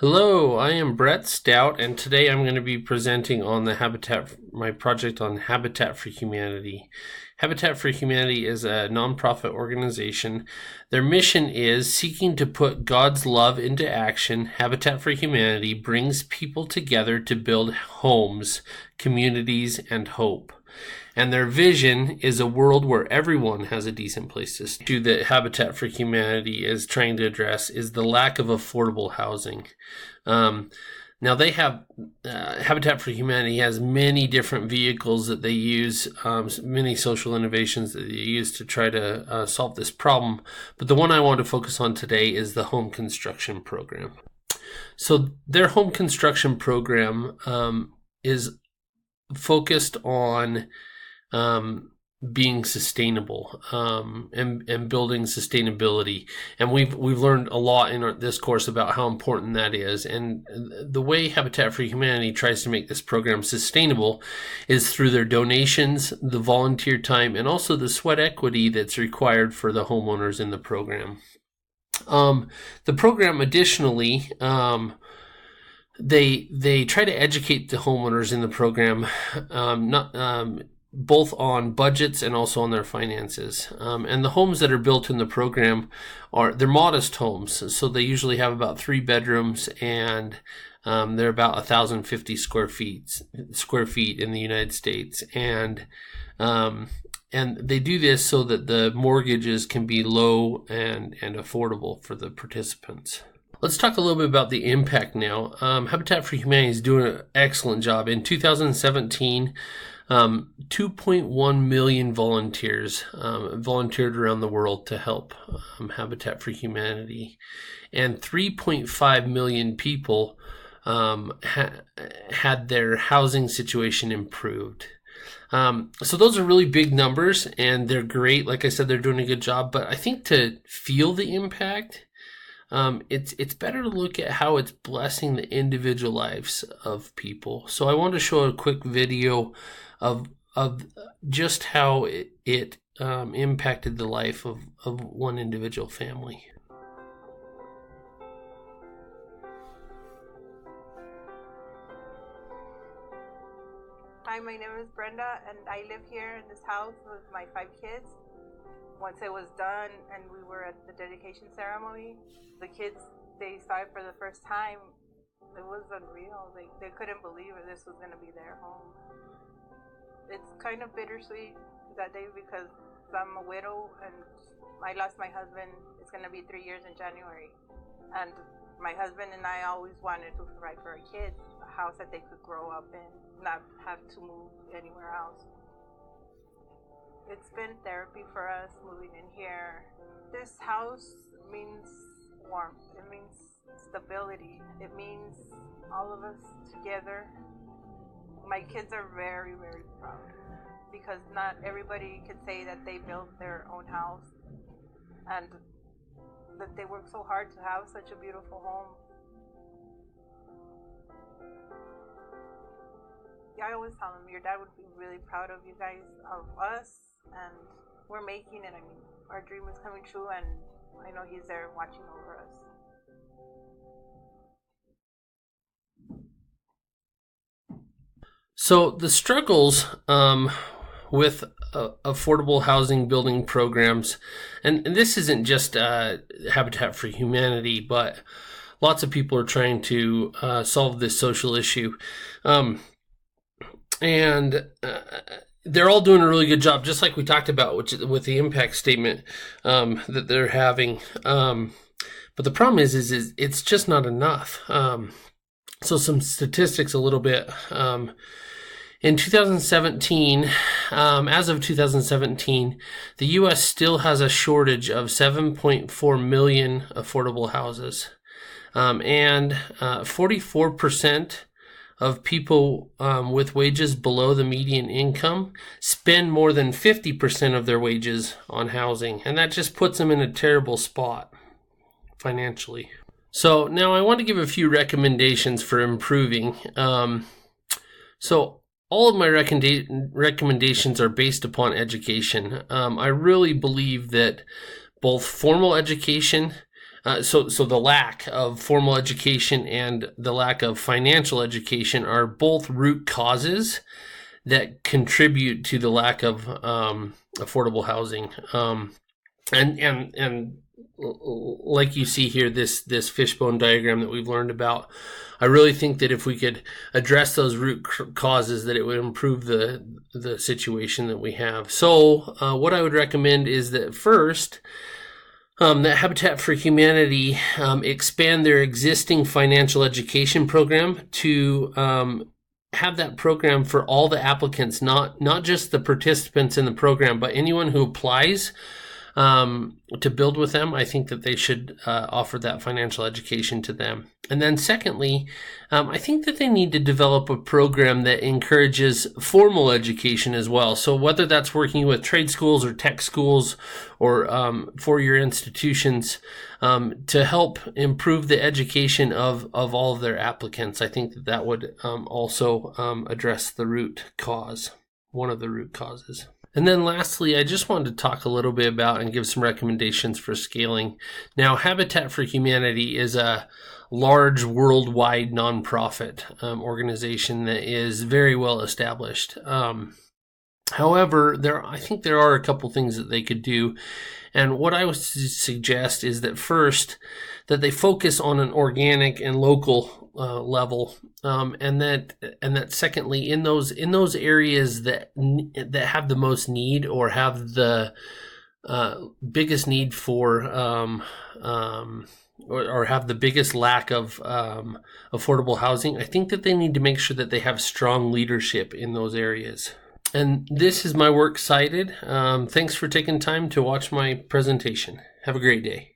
Hello, I am Brett Stout, and today I'm going to be presenting on my project on Habitat for Humanity. Habitat for Humanity is a nonprofit organization. Their mission is seeking to put God's love into action. Habitat for Humanity brings people together to build homes, communities, and hope. And their vision is a world where everyone has a decent place to stay. The issue that Habitat for Humanity is trying to address is the lack of affordable housing. Now they have Habitat for Humanity has many different vehicles that they use, many social innovations that they use to try to solve this problem. But the one I want to focus on today is the home construction program. So their home construction program is focused on being sustainable and building sustainability, and we've learned a lot in this course about how important that is. And the way Habitat for Humanity tries to make this program sustainable is through their donations, the volunteer time, and also the sweat equity that's required for the homeowners in the program. The program additionally they try to educate the homeowners in the program, both on budgets and also on their finances. And the homes that are built in the program they're modest homes, so they usually have about 3 bedrooms, and they're about 1,050 square feet in the United States, and they do this so that the mortgages can be low and affordable for the participants. Let's talk a little bit about the impact now. Habitat for Humanity is doing an excellent job. In 2017, 2.1 million volunteers volunteered around the world to help Habitat for Humanity, and 3.5 million people had their housing situation improved. So those are really big numbers, and they're great. Like I said, they're doing a good job. But I think to feel the impact, it's better to look at how it's blessing the individual lives of people. So I want to show a quick video of just how it impacted the life of one individual family. Hi, my name is Brenda, and I live here in this house with my 5 kids. Once it was done and we were at the dedication ceremony, the kids, they saw it for the first time. It was unreal. They couldn't believe it. This was going to be their home. It's kind of bittersweet that day because I'm a widow and I lost my husband. It's going to be 3 years in January. And my husband and I always wanted to provide for our kids a house that they could grow up in, not have to move anywhere else. It's been therapy for us moving in here. This house means warmth. It means stability. It means all of us together. My kids are very, very proud because not everybody could say that they built their own house and that they worked so hard to have such a beautiful home. I always tell them, your dad would be really proud of you guys, of us, and we're making it. I mean, our dream is coming true, and I know he's there watching over us. So the struggles with affordable housing building programs, and this isn't just Habitat for Humanity, but lots of people are trying to solve this social issue. And they're all doing a really good job, just like we talked about with the impact statement that they're having. But the problem is it's just not enough. So some statistics a little bit. In 2017, as of 2017, the U.S. still has a shortage of 7.4 million affordable houses. And 44% of people with wages below the median income spend more than 50% of their wages on housing. And that just puts them in a terrible spot financially. So now I want to give a few recommendations for improving. So all of my recommendations are based upon education. I really believe that both formal education so the lack of formal education and the lack of financial education are both root causes that contribute to the lack of affordable housing. And like you see here, this fishbone diagram that we've learned about, I really think that if we could address those root causes, that it would improve the situation that we have. So what I would recommend is that first, that Habitat for Humanity expand their existing financial education program to have that program for all the applicants, not just the participants in the program, but anyone who applies to build with them. I think that they should offer that financial education to them. And then secondly, I think that they need to develop a program that encourages formal education as well. So whether that's working with trade schools or tech schools or four-year institutions to help improve the education of all of their applicants, I think that would also address the root cause, one of the root causes. And then lastly, I just wanted to talk a little bit about and give some recommendations for scaling. Now, Habitat for Humanity is a large worldwide nonprofit organization that is very well established. However, I think there are a couple things that they could do. And what I would suggest is that first, that they focus on an organic and local level, and that secondly, in those areas that have the most need or have the biggest need for or have the biggest lack of affordable housing, I think that they need to make sure that they have strong leadership in those areas. And this is my works cited. Thanks for taking time to watch my presentation. Have a great day.